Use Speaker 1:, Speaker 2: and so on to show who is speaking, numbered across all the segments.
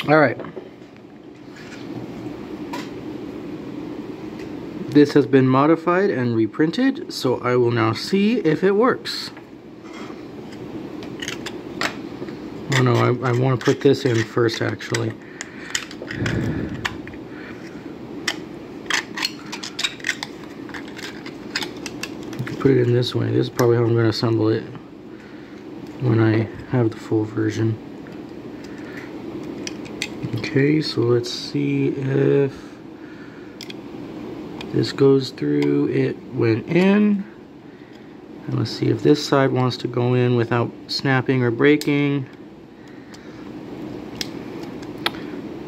Speaker 1: All right. This has been modified and reprinted, so I will now see if it works. Oh no, I want to put this in first actually. Put it in this way. This is probably how I'm going to assemble it when I have the full version. Okay, so let's see if this goes through. It went in. And let's see if this side wants to go in without snapping or breaking.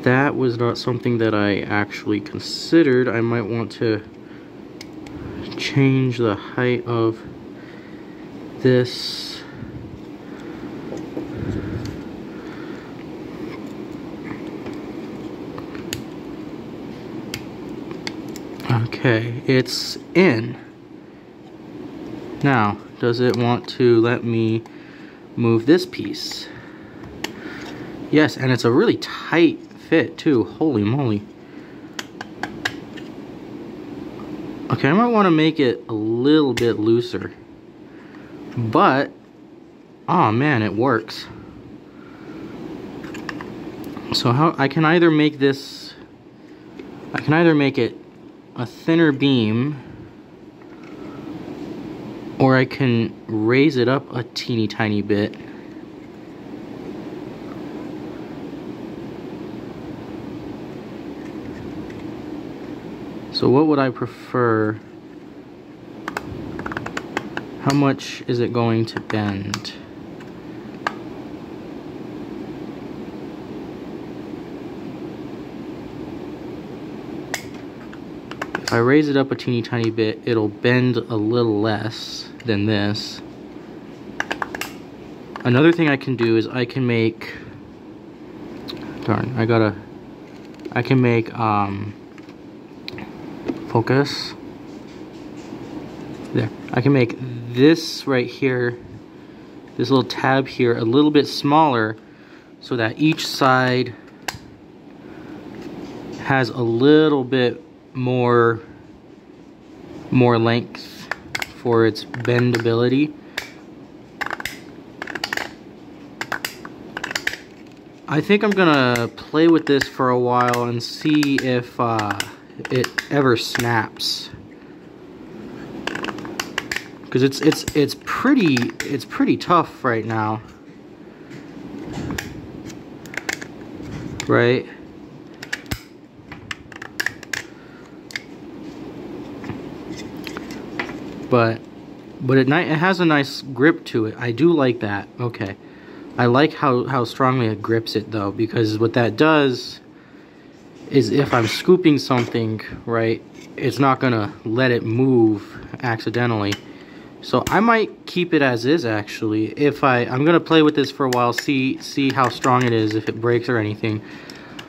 Speaker 1: That was not something that I actually considered. I might want to change the height of this. Okay, it's in. Now, does it want to let me move this piece? Yes, and it's a really tight fit too. Holy moly. Okay, I might want to make it a little bit looser. But, oh man, it works. So how I can either make this, I can either make it a thinner beam, or I can raise it up a teeny tiny bit. So what would I prefer? How much is it going to bend? If I raise it up a teeny tiny bit, it'll bend a little less than this. Another thing I can do is I can make, darn, I can make, focus, there. I can make this right here, this little tab here, a little bit smaller so that each side has a little bit more length for its bendability. I think I'm gonna play with this for a while and see if it ever snaps, because it's pretty tough right now, right? But it has a nice grip to it. I do like that. Okay, I like how strongly it grips it though, because what that does is if I'm scooping something, right, it's not gonna let it move accidentally. So I might keep it as is actually. If I'm gonna play with this for a while, see how strong it is, if it breaks or anything.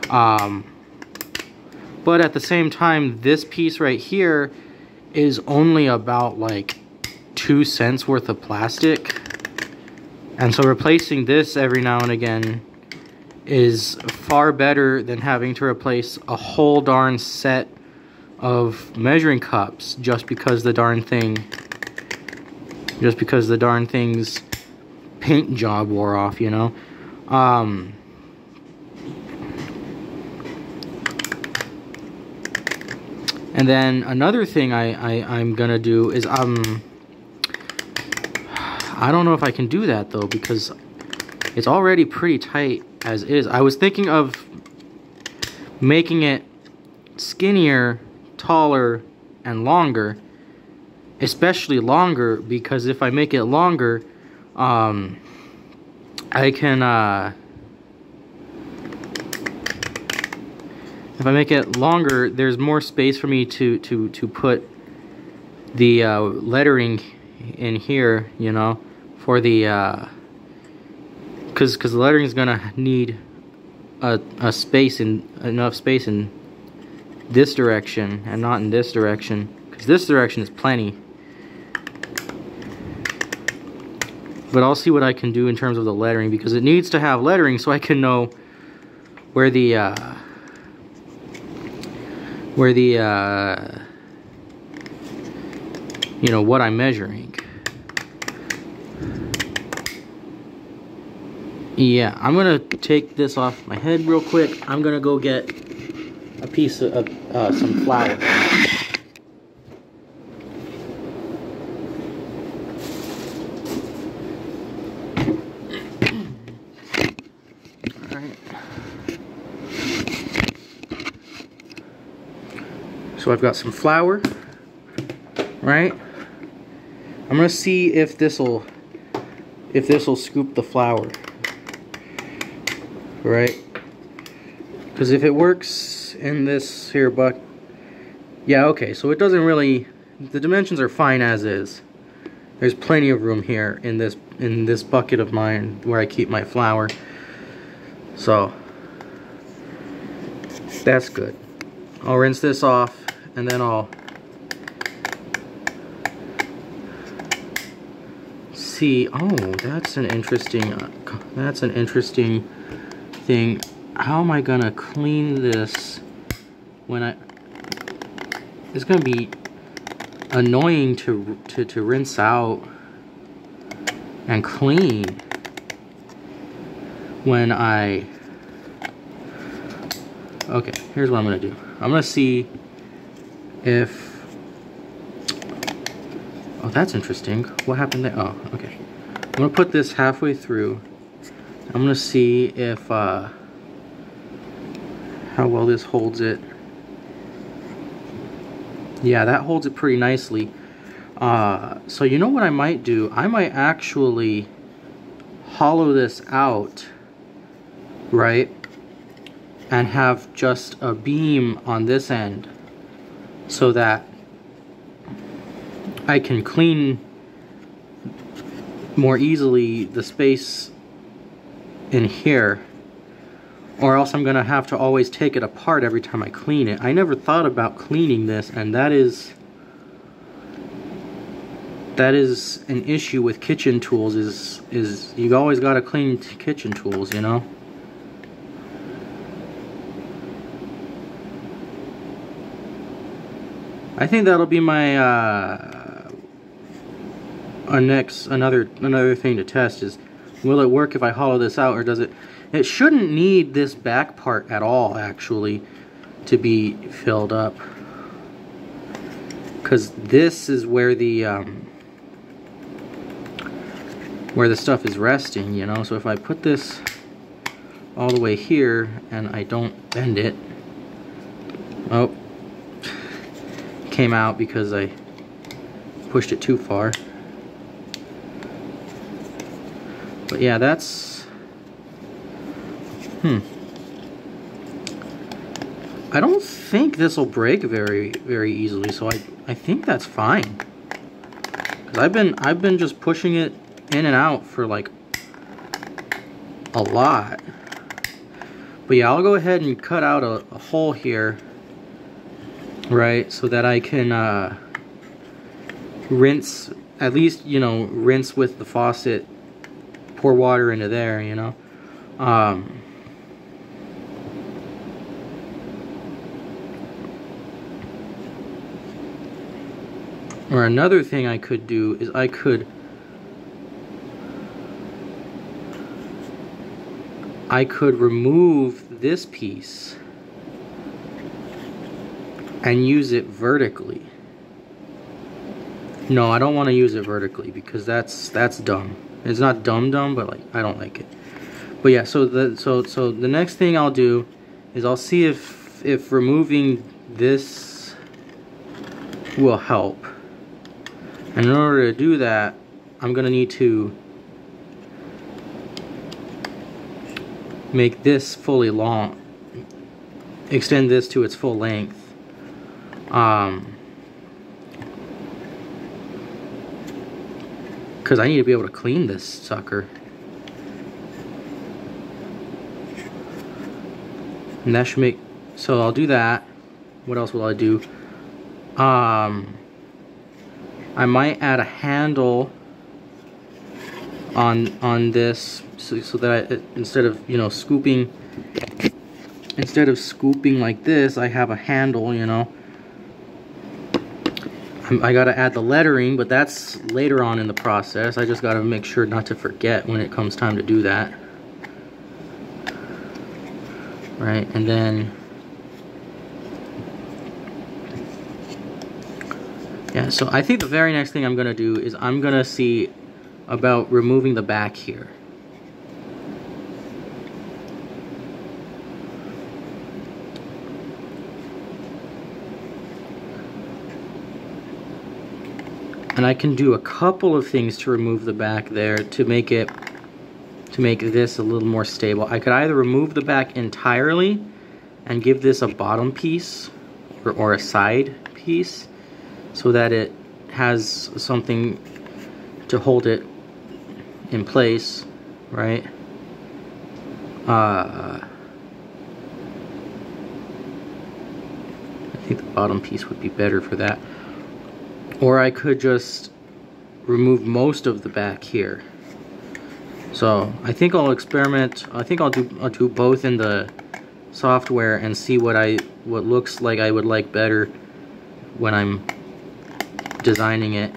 Speaker 1: But at the same time, this piece right here is only about like 2 cents worth of plastic, and so replacing this every now and again is far better than having to replace a whole darn set of measuring cups just because the darn thing's paint job wore off, you know. And then another thing I'm gonna do is I don't know if I can do that though, because it's already pretty tight as is. I was thinking of making it skinnier, taller, and longer. Especially longer, because if I make it longer, I can, if I make it longer, there's more space for me to put the lettering in here, you know, for the, because the lettering is gonna need enough space in this direction and not in this direction, because this direction is plenty. But I'll see what I can do in terms of the lettering, because it needs to have lettering so I can know where the you know, what I'm measuring. Yeah, I'm gonna take this off my head real quick. I'm gonna go get a piece of some flour. Alright. So I've got some flour, right? I'm gonna see if this'll scoop the flour. Right? Because if it works in this here bucket, yeah, okay, so it doesn't really, the dimensions are fine as is. There's plenty of room here in this bucket of mine where I keep my flour. So that's good. I'll rinse this off and then I'll see. Oh, that's an interesting thing. How am I gonna clean this when it's gonna be annoying to rinse out and clean when okay, here's what I'm gonna do. I'm gonna see if, oh, that's interesting. What happened there? Oh, okay. I'm gonna put this halfway through. I'm gonna see if how well this holds it. Yeah, that holds it pretty nicely. So you know what I might do? I might actually hollow this out, right? And have just a beam on this end so that I can clean more easily the space in here, or else I'm gonna have to always take it apart every time I clean it. I never thought about cleaning this, and that is an issue with kitchen tools, is you always gotta clean kitchen tools, you know? I think that'll be my another thing to test is, will it work if I hollow this out, or does it? It shouldn't need this back part at all, actually, to be filled up, because this is where the stuff is resting, you know. So if I put this all the way here and I don't bend it, oh, came out because I pushed it too far. But yeah, that's I don't think this will break very easily, so I think that's fine. Cause I've been just pushing it in and out for like a lot. But yeah, I'll go ahead and cut out a hole here, right, so that I can rinse, at least, you know, rinse with the faucet, pour water into there, you know. Or another thing I could do is I could remove this piece and use it vertically. No, I don't want to use it vertically because that's dumb. It's not dumb, but like I don't like it. But yeah, so the next thing I'll do is I'll see if removing this will help. And in order to do that, I'm gonna need to make this fully long, extend this to its full length. Because I need to be able to clean this sucker. And that should make, so I'll do that. What else will I do? I might add a handle on this so that instead of, you know, scooping instead of scooping like this, I have a handle, you know. I gotta add the lettering, but that's later on in the process. I just gotta make sure not to forget when it comes time to do that. Right, and then, yeah, so I think the very next thing I'm gonna do is I'm gonna see about removing the back here. And I can do a couple of things to remove the back there to make this a little more stable. I could either remove the back entirely and give this a bottom piece or a side piece so that it has something to hold it in place, right? I think the bottom piece would be better for that. Or I could just remove most of the back here. So I think I'll experiment. I think I'll do both in the software and see what looks like I would like better when I'm designing it,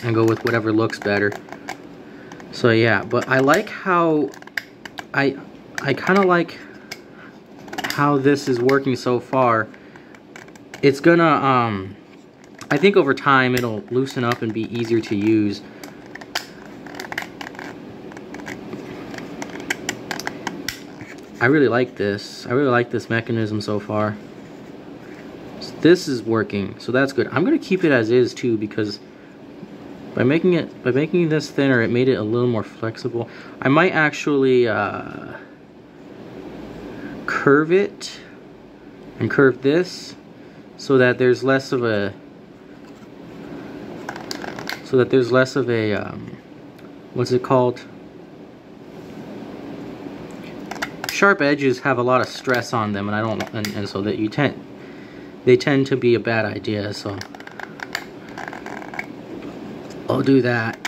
Speaker 1: and go with whatever looks better. So yeah, but I like how I kind of like how this is working so far. It's gonna I think over time it'll loosen up and be easier to use. I really like this. I really like this mechanism so far. So this is working, so that's good. I'm gonna keep it as is too, because by making this thinner, it made it a little more flexible. I might actually curve it and curve this so that there's less of a what's it called? Sharp edges have a lot of stress on them, and I don't, and so that they tend to be a bad idea. So I'll do that.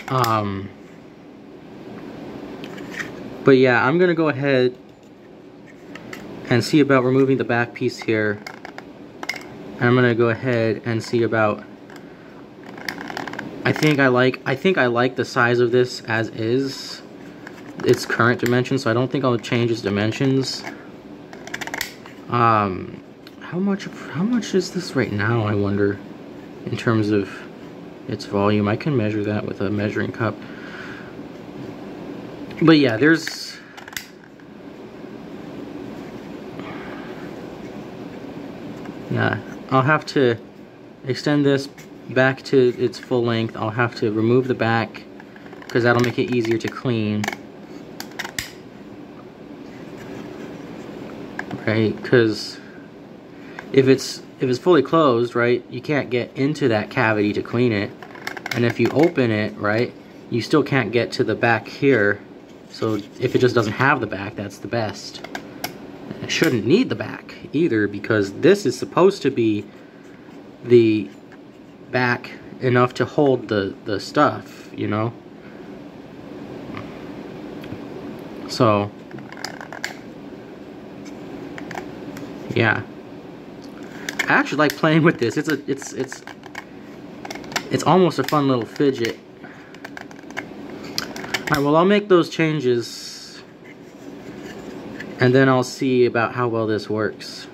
Speaker 1: But yeah, I'm gonna go ahead and see about removing the back piece here. And I'm gonna go ahead and see about. I think I like the size of this as is, its current dimensions, so I don't think I'll change its dimensions. How much is this right now, I wonder, in terms of its volume? I can measure that with a measuring cup. But yeah, I'll have to extend this back to its full length. I'll have to remove the back because that'll make it easier to clean. Right, because if it's fully closed, right, you can't get into that cavity to clean it. And if you open it, right, you still can't get to the back here. So if it just doesn't have the back, that's the best. It shouldn't need the back either, because this is supposed to be the back enough to hold the stuff, you know. So yeah, I actually like playing with this. It's almost a fun little fidget. Alright, well, I'll make those changes and then I'll see about how well this works.